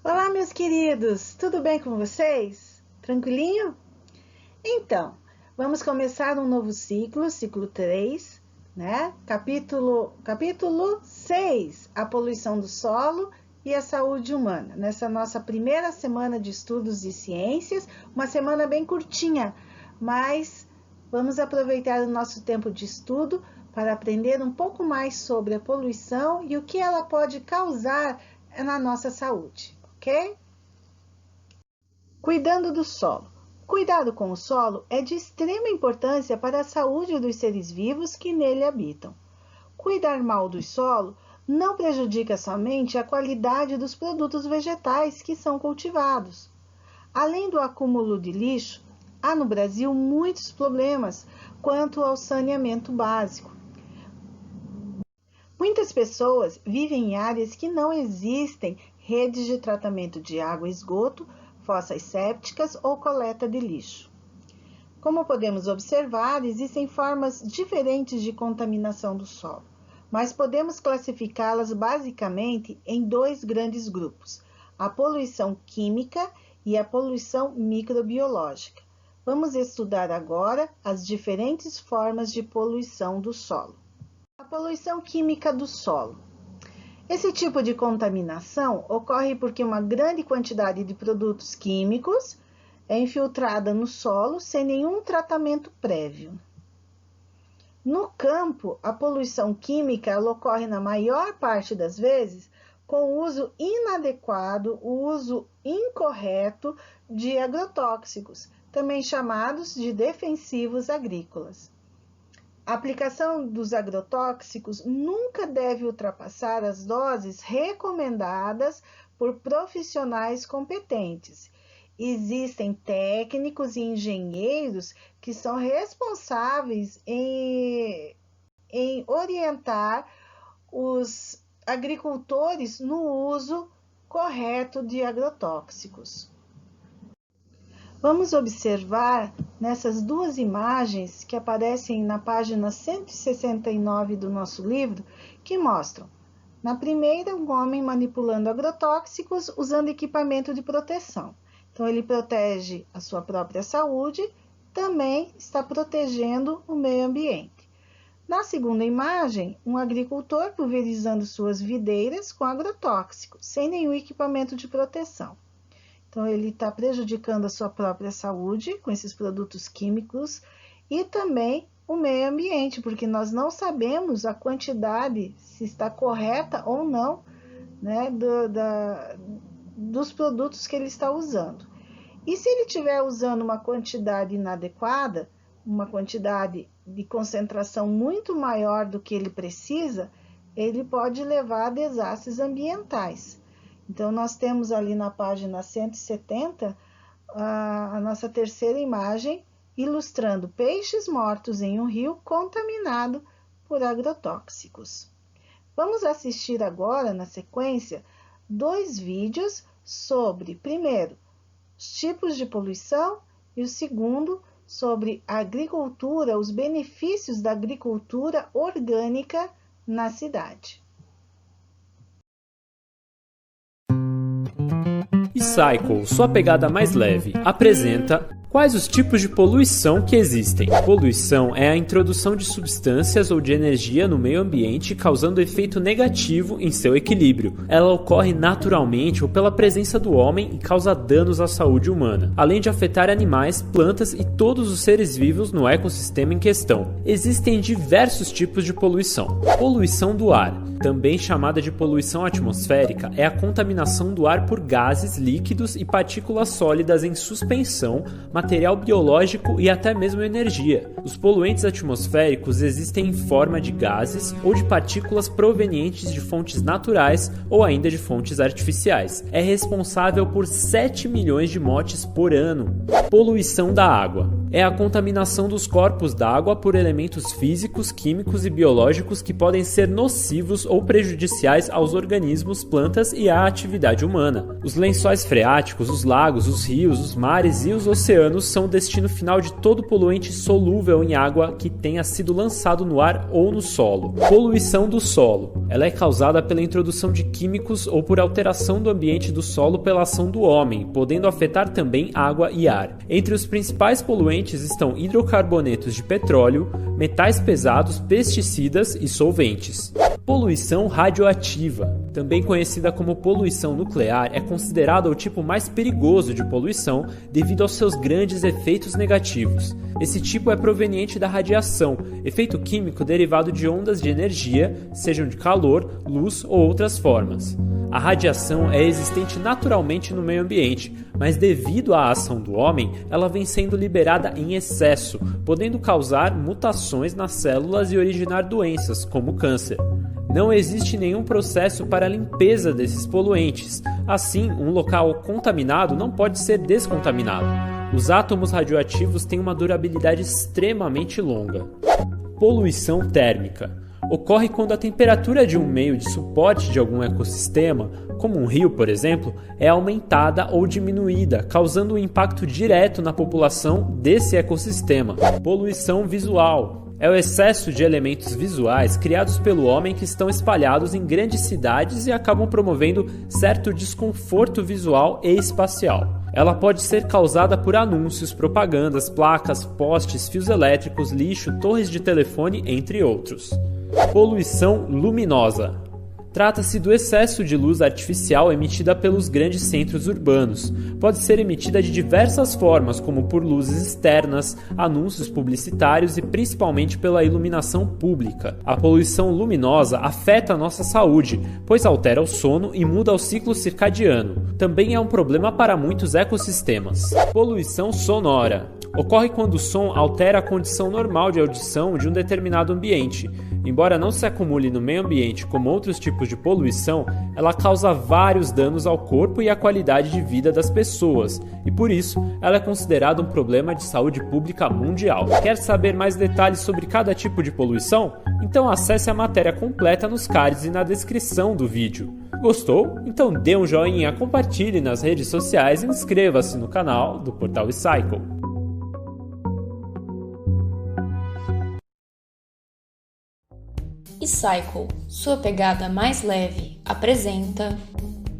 Olá, meus queridos, tudo bem com vocês? Tranquilinho? Então, vamos começar um novo ciclo, ciclo 3, né? Capítulo 6, a poluição do solo e a saúde humana. Nessa nossa primeira semana de estudos de ciências, uma semana bem curtinha, mas vamos aproveitar o nosso tempo de estudo para aprender um pouco mais sobre a poluição e o que ela pode causar na nossa saúde. Ok? Cuidando do solo. Cuidado com o solo é de extrema importância para a saúde dos seres vivos que nele habitam. Cuidar mal do solo não prejudica somente a qualidade dos produtos vegetais que são cultivados. Além do acúmulo de lixo, há no Brasil muitos problemas quanto ao saneamento básico. Muitas pessoas vivem em áreas que não existem redes de tratamento de água e esgoto, fossas sépticas ou coleta de lixo. Como podemos observar, existem formas diferentes de contaminação do solo, mas podemos classificá-las basicamente em dois grandes grupos: a poluição química e a poluição microbiológica. Vamos estudar agora as diferentes formas de poluição do solo. A poluição química do solo. Esse tipo de contaminação ocorre porque uma grande quantidade de produtos químicos é infiltrada no solo sem nenhum tratamento prévio. No campo, a poluição química ocorre na maior parte das vezes com o uso inadequado, o uso incorreto de agrotóxicos, também chamados de defensivos agrícolas. A aplicação dos agrotóxicos nunca deve ultrapassar as doses recomendadas por profissionais competentes. Existem técnicos e engenheiros que são responsáveis em orientar os agricultores no uso correto de agrotóxicos. Vamos observar nessas duas imagens que aparecem na página 169 do nosso livro, que mostram, na primeira, um homem manipulando agrotóxicos usando equipamento de proteção. Então, ele protege a sua própria saúde, também está protegendo o meio ambiente. Na segunda imagem, um agricultor pulverizando suas videiras com agrotóxicos, sem nenhum equipamento de proteção. Então, ele está prejudicando a sua própria saúde com esses produtos químicos e também o meio ambiente, porque nós não sabemos a quantidade, se está correta ou não, né, dos produtos que ele está usando. E se ele estiver usando uma quantidade inadequada, uma quantidade de concentração muito maior do que ele precisa, ele pode levar a desastres ambientais. Então, nós temos ali na página 170 a nossa terceira imagem, ilustrando peixes mortos em um rio contaminado por agrotóxicos. Vamos assistir agora, na sequência, dois vídeos sobre, primeiro, os tipos de poluição e o segundo, sobre a agricultura, os benefícios da agricultura orgânica na cidade. E-Cycle, sua pegada mais leve, apresenta quais os tipos de poluição que existem. Poluição é a introdução de substâncias ou de energia no meio ambiente causando efeito negativo em seu equilíbrio. Ela ocorre naturalmente ou pela presença do homem e causa danos à saúde humana, além de afetar animais, plantas e todos os seres vivos no ecossistema em questão. Existem diversos tipos de poluição. Poluição do ar, também chamada de poluição atmosférica, é a contaminação do ar por gases, líquidos e partículas sólidas em suspensão, material biológico e até mesmo energia. Os poluentes atmosféricos existem em forma de gases ou de partículas provenientes de fontes naturais ou ainda de fontes artificiais. É responsável por 7 milhões de mortes por ano. Poluição da água. é a contaminação dos corpos d'água por elementos físicos, químicos e biológicos que podem ser nocivos ou prejudiciais aos organismos, plantas e à atividade humana. Os lençóis freáticos, os lagos, os rios, os mares e os oceanos são o destino final de todo poluente solúvel em água que tenha sido lançado no ar ou no solo. Poluição do solo. Ela é causada pela introdução de químicos ou por alteração do ambiente do solo pela ação do homem, podendo afetar também água e ar. Entre os principais poluentes estão hidrocarbonetos de petróleo, metais pesados, pesticidas e solventes. Poluição radioativa, também conhecida como poluição nuclear, é considerada o tipo mais perigoso de poluição devido aos seus grandes efeitos negativos. Esse tipo é proveniente da radiação, efeito químico derivado de ondas de energia, sejam de calor, luz ou outras formas. A radiação é existente naturalmente no meio ambiente, mas devido à ação do homem, ela vem sendo liberada em excesso, podendo causar mutações nas células e originar doenças, como câncer. Não existe nenhum processo para a limpeza desses poluentes. Assim, um local contaminado não pode ser descontaminado. Os átomos radioativos têm uma durabilidade extremamente longa. Poluição térmica. Ocorre quando a temperatura de um meio de suporte de algum ecossistema, como um rio, por exemplo, é aumentada ou diminuída, causando um impacto direto na população desse ecossistema. Poluição visual. É o excesso de elementos visuais criados pelo homem que estão espalhados em grandes cidades e acabam promovendo certo desconforto visual e espacial. Ela pode ser causada por anúncios, propagandas, placas, postes, fios elétricos, lixo, torres de telefone, entre outros. Poluição luminosa. Trata-se do excesso de luz artificial emitida pelos grandes centros urbanos. Pode ser emitida de diversas formas, como por luzes externas, anúncios publicitários e principalmente pela iluminação pública. A poluição luminosa afeta a nossa saúde, pois altera o sono e muda o ciclo circadiano. Também é um problema para muitos ecossistemas. Poluição sonora. Ocorre quando o som altera a condição normal de audição de um determinado ambiente. Embora não se acumule no meio ambiente como outros tipos de poluição, ela causa vários danos ao corpo e à qualidade de vida das pessoas, e por isso ela é considerada um problema de saúde pública mundial. Quer saber mais detalhes sobre cada tipo de poluição? Então acesse a matéria completa nos cards e na descrição do vídeo. Gostou? Então dê um joinha, compartilhe nas redes sociais e inscreva-se no canal do Portal Recycle. Recycle, sua pegada mais leve, apresenta...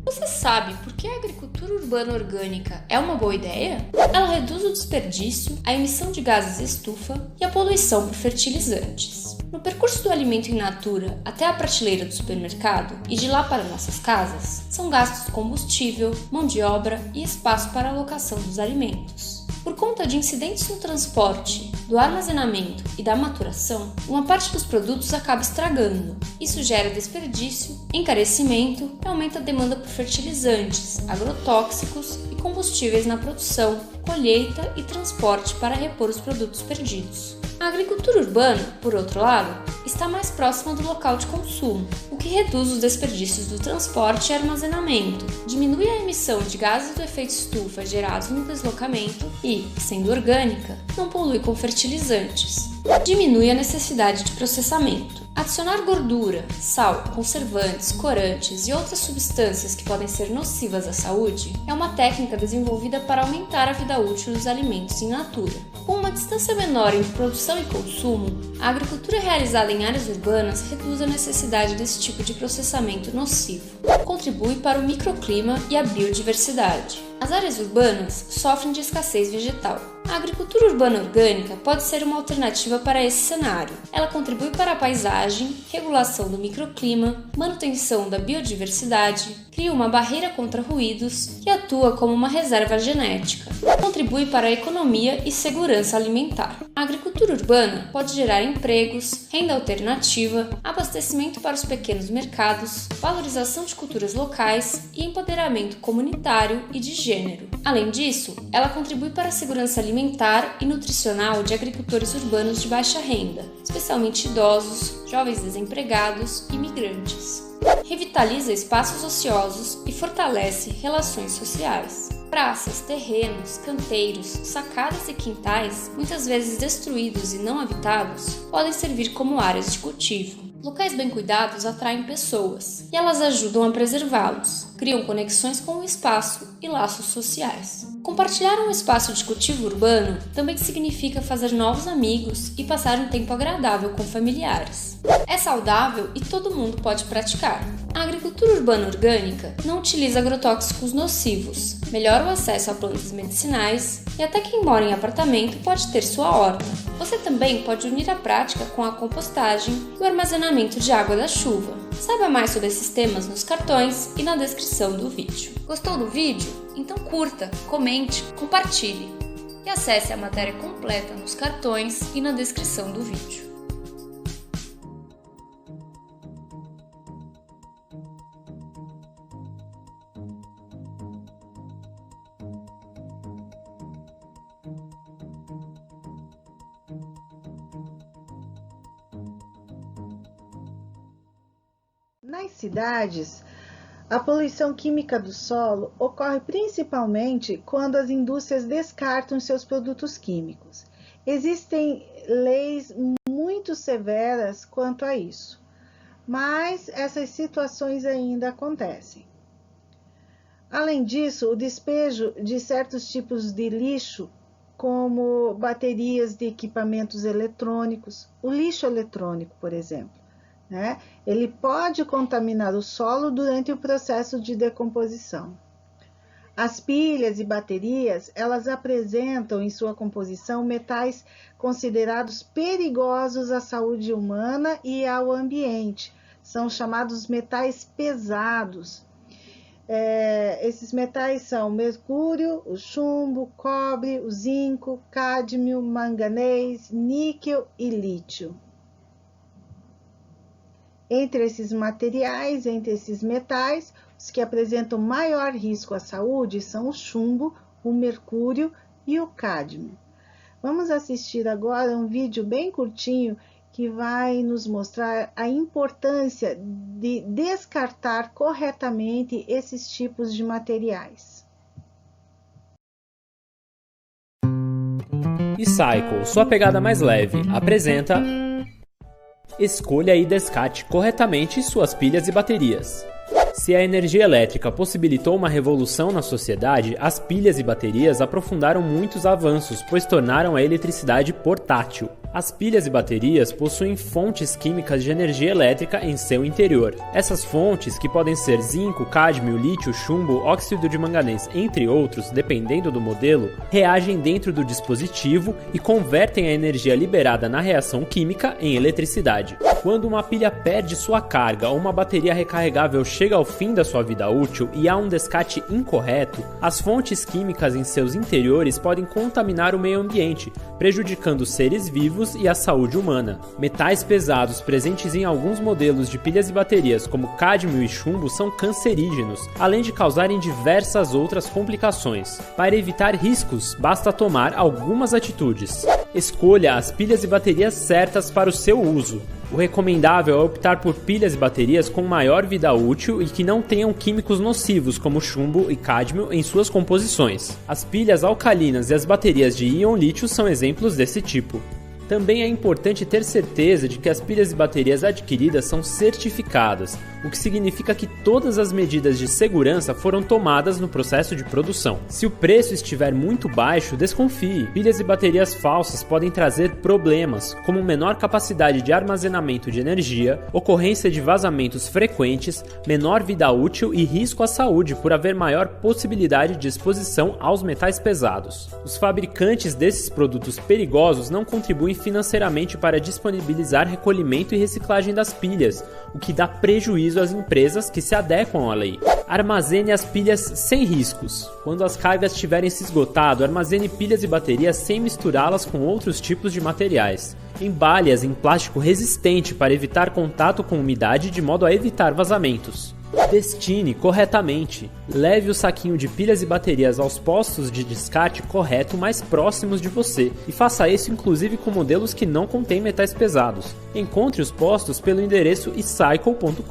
Você sabe por que a agricultura urbana orgânica é uma boa ideia? Ela reduz o desperdício, a emissão de gases estufa e a poluição por fertilizantes. No percurso do alimento in natura até a prateleira do supermercado e de lá para nossas casas, são gastos combustível, mão de obra e espaço para a alocação dos alimentos. Por conta de incidentes no transporte, do armazenamento e da maturação, uma parte dos produtos acaba estragando. Isso gera desperdício, encarecimento e aumenta a demanda por fertilizantes, agrotóxicos e combustíveis na produção, colheita e transporte para repor os produtos perdidos. A agricultura urbana, por outro lado, está mais próxima do local de consumo, o que reduz os desperdícios do transporte e armazenamento, diminui a emissão de gases do efeito estufa gerados no deslocamento e, sendo orgânica, não polui com fertilizantes. Diminui a necessidade de processamento. Adicionar gordura, sal, conservantes, corantes e outras substâncias que podem ser nocivas à saúde é uma técnica desenvolvida para aumentar a vida útil dos alimentos in natura. Com uma distância menor entre produção e consumo, a agricultura realizada em áreas urbanas reduz a necessidade desse tipo de processamento nocivo. Contribui para o microclima e a biodiversidade. As áreas urbanas sofrem de escassez vegetal. A agricultura urbana orgânica pode ser uma alternativa para esse cenário. Ela contribui para a paisagem, regulação do microclima, manutenção da biodiversidade, cria uma barreira contra ruídos e atua como uma reserva genética. Contribui para a economia e segurança alimentar. A agricultura urbana pode gerar empregos, renda alternativa, abastecimento para os pequenos mercados, valorização de culturas locais e empoderamento comunitário e de gênero. Além disso, ela contribui para a segurança alimentar alimentar e nutricional de agricultores urbanos de baixa renda, especialmente idosos, jovens desempregados e migrantes. Revitaliza espaços ociosos e fortalece relações sociais. Praças, terrenos, canteiros, sacadas e quintais, muitas vezes destruídos e não habitados, podem servir como áreas de cultivo. Locais bem cuidados atraem pessoas e elas ajudam a preservá-los, criam conexões com o espaço e laços sociais. Compartilhar um espaço de cultivo urbano também significa fazer novos amigos e passar um tempo agradável com familiares. É saudável e todo mundo pode praticar. A agricultura urbana orgânica não utiliza agrotóxicos nocivos, melhora o acesso a plantas medicinais e até quem mora em apartamento pode ter sua horta. Você também pode unir a prática com a compostagem e o armazenamento de água da chuva. Saiba mais sobre esses temas nos cartões e na descrição do vídeo. Gostou do vídeo? Então curta, comente, compartilhe e acesse a matéria completa nos cartões e na descrição do vídeo. Nas cidades, a poluição química do solo ocorre principalmente quando as indústrias descartam seus produtos químicos. Existem leis muito severas quanto a isso, mas essas situações ainda acontecem. Além disso, o despejo de certos tipos de lixo, como baterias de equipamentos eletrônicos, o lixo eletrônico, por exemplo, ele pode contaminar o solo durante o processo de decomposição. As pilhas e baterias, elas apresentam em sua composição metais considerados perigosos à saúde humana e ao ambiente. São chamados metais pesados. Esses metais são o mercúrio, o chumbo, o cobre, o zinco, cádmio, manganês, níquel e lítio. Entre esses materiais, entre esses metais, os que apresentam maior risco à saúde são o chumbo, o mercúrio e o cádmio. Vamos assistir agora um vídeo bem curtinho que vai nos mostrar a importância de descartar corretamente esses tipos de materiais. E-Cycle, sua pegada mais leve, apresenta... Escolha e descarte corretamente suas pilhas e baterias. Se a energia elétrica possibilitou uma revolução na sociedade, as pilhas e baterias aprofundaram muitos avanços, pois tornaram a eletricidade portátil. As pilhas e baterias possuem fontes químicas de energia elétrica em seu interior. Essas fontes, que podem ser zinco, cádmio, lítio, chumbo, óxido de manganês, entre outros, dependendo do modelo, reagem dentro do dispositivo e convertem a energia liberada na reação química em eletricidade. Quando uma pilha perde sua carga ou uma bateria recarregável chega ao fim da sua vida útil e há um descarte incorreto, as fontes químicas em seus interiores podem contaminar o meio ambiente, prejudicando seres vivos e a saúde humana. Metais pesados presentes em alguns modelos de pilhas e baterias, como cádmio e chumbo, são cancerígenos, além de causarem diversas outras complicações. Para evitar riscos, basta tomar algumas atitudes. Escolha as pilhas e baterias certas para o seu uso. O recomendável é optar por pilhas e baterias com maior vida útil e que não tenham químicos nocivos como chumbo e cádmio em suas composições. As pilhas alcalinas e as baterias de íon lítio são exemplos desse tipo. Também é importante ter certeza de que as pilhas e baterias adquiridas são certificadas, o que significa que todas as medidas de segurança foram tomadas no processo de produção. Se o preço estiver muito baixo, desconfie. Pilhas e baterias falsas podem trazer problemas, como menor capacidade de armazenamento de energia, ocorrência de vazamentos frequentes, menor vida útil e risco à saúde por haver maior possibilidade de exposição aos metais pesados. Os fabricantes desses produtos perigosos não contribuem financeiramente para disponibilizar recolhimento e reciclagem das pilhas, o que dá prejuízo às empresas que se adequam à lei. Armazene as pilhas sem riscos. Quando as cargas tiverem se esgotado, armazene pilhas e baterias sem misturá-las com outros tipos de materiais. Embale-as em plástico resistente para evitar contato com umidade de modo a evitar vazamentos. Destine corretamente. Leve o saquinho de pilhas e baterias aos postos de descarte correto mais próximos de você e faça isso inclusive com modelos que não contêm metais pesados. Encontre os postos pelo endereço ecycle.com.br.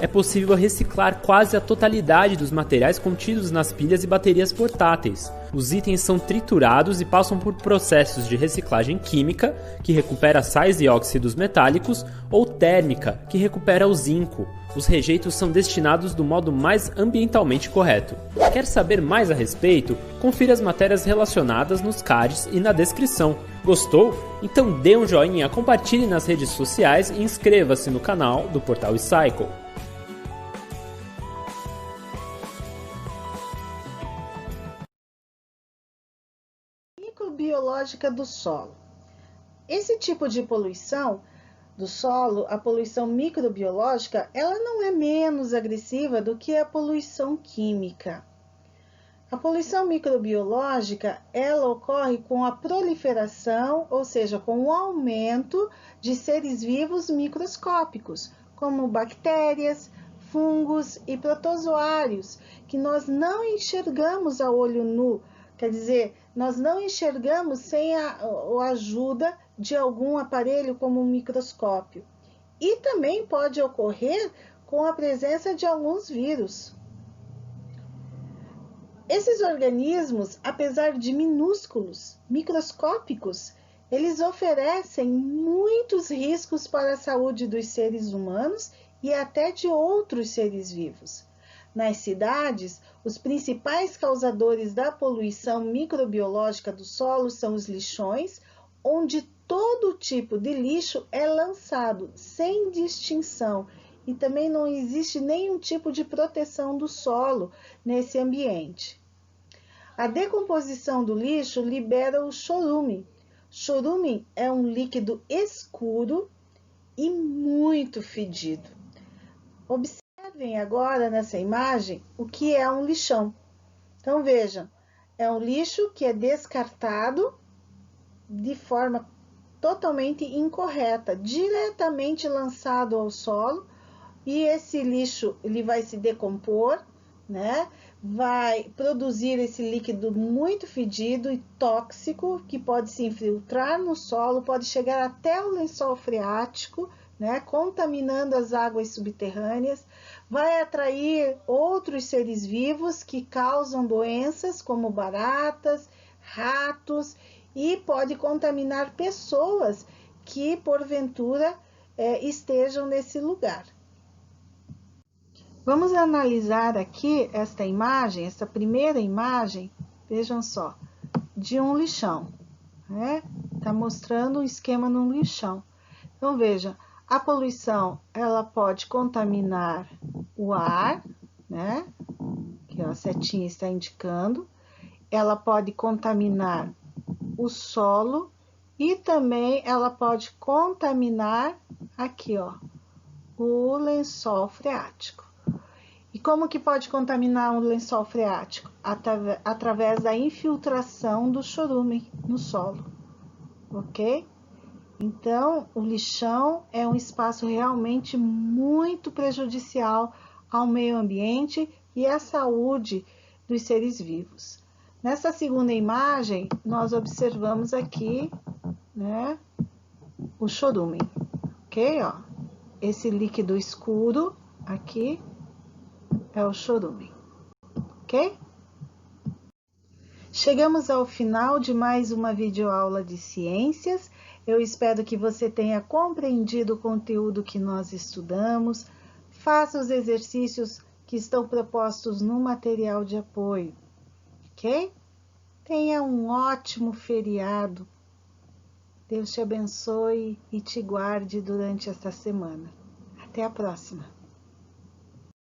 É possível reciclar quase a totalidade dos materiais contidos nas pilhas e baterias portáteis. Os itens são triturados e passam por processos de reciclagem química, que recupera sais e óxidos metálicos, ou térmica, que recupera o zinco. Os rejeitos são destinados do modo mais ambientalmente correto. Quer saber mais a respeito? Confira as matérias relacionadas nos cards e na descrição. Gostou? Então dê um joinha, compartilhe nas redes sociais e inscreva-se no canal do Portal eCycle. Microbiológica do solo. Esse tipo de poluição do solo, a poluição microbiológica, ela não é menos agressiva do que a poluição química. A poluição microbiológica, ela ocorre com a proliferação, ou seja, com o aumento de seres vivos microscópicos, como bactérias, fungos e protozoários, que nós não enxergamos a olho nu, quer dizer, nós não enxergamos sem a ajuda de algum aparelho como um microscópio. E também pode ocorrer com a presença de alguns vírus. Esses organismos, apesar de minúsculos, microscópicos, eles oferecem muitos riscos para a saúde dos seres humanos e até de outros seres vivos. Nas cidades, os principais causadores da poluição microbiológica do solo são os lixões, onde todo tipo de lixo é lançado sem distinção e também não existe nenhum tipo de proteção do solo nesse ambiente. A decomposição do lixo libera o chorume. Chorume é um líquido escuro e muito fedido. Observem agora nessa imagem o que é um lixão. Então vejam, é um lixo que é descartado de forma totalmente incorreta, diretamente lançado ao solo, e esse lixo ele vai se decompor, né? Vai produzir esse líquido muito fedido e tóxico, que pode se infiltrar no solo, pode chegar até o lençol freático, né? Contaminando as águas subterrâneas, vai atrair outros seres vivos que causam doenças como baratas, ratos, e pode contaminar pessoas que porventura estejam nesse lugar. Vamos analisar aqui esta imagem, essa primeira imagem, vejam só, de um lixão, né? Tá mostrando um esquema num lixão. Então veja, a poluição ela pode contaminar o ar, né? Que a setinha está indicando. Ela pode contaminar o solo e também ela pode contaminar aqui, ó, o lençol freático. E como que pode contaminar o lençol freático? Através da infiltração do chorume no solo, ok? Então, o lixão é um espaço realmente muito prejudicial ao meio ambiente e à saúde dos seres vivos. Nessa segunda imagem, nós observamos aqui, né, o chorume, ok? Ó, esse líquido escuro aqui é o chorume, ok? Chegamos ao final de mais uma videoaula de ciências. Eu espero que você tenha compreendido o conteúdo que nós estudamos. Faça os exercícios que estão propostos no material de apoio, ok? Tenha um ótimo feriado. Deus te abençoe e te guarde durante esta semana. Até a próxima!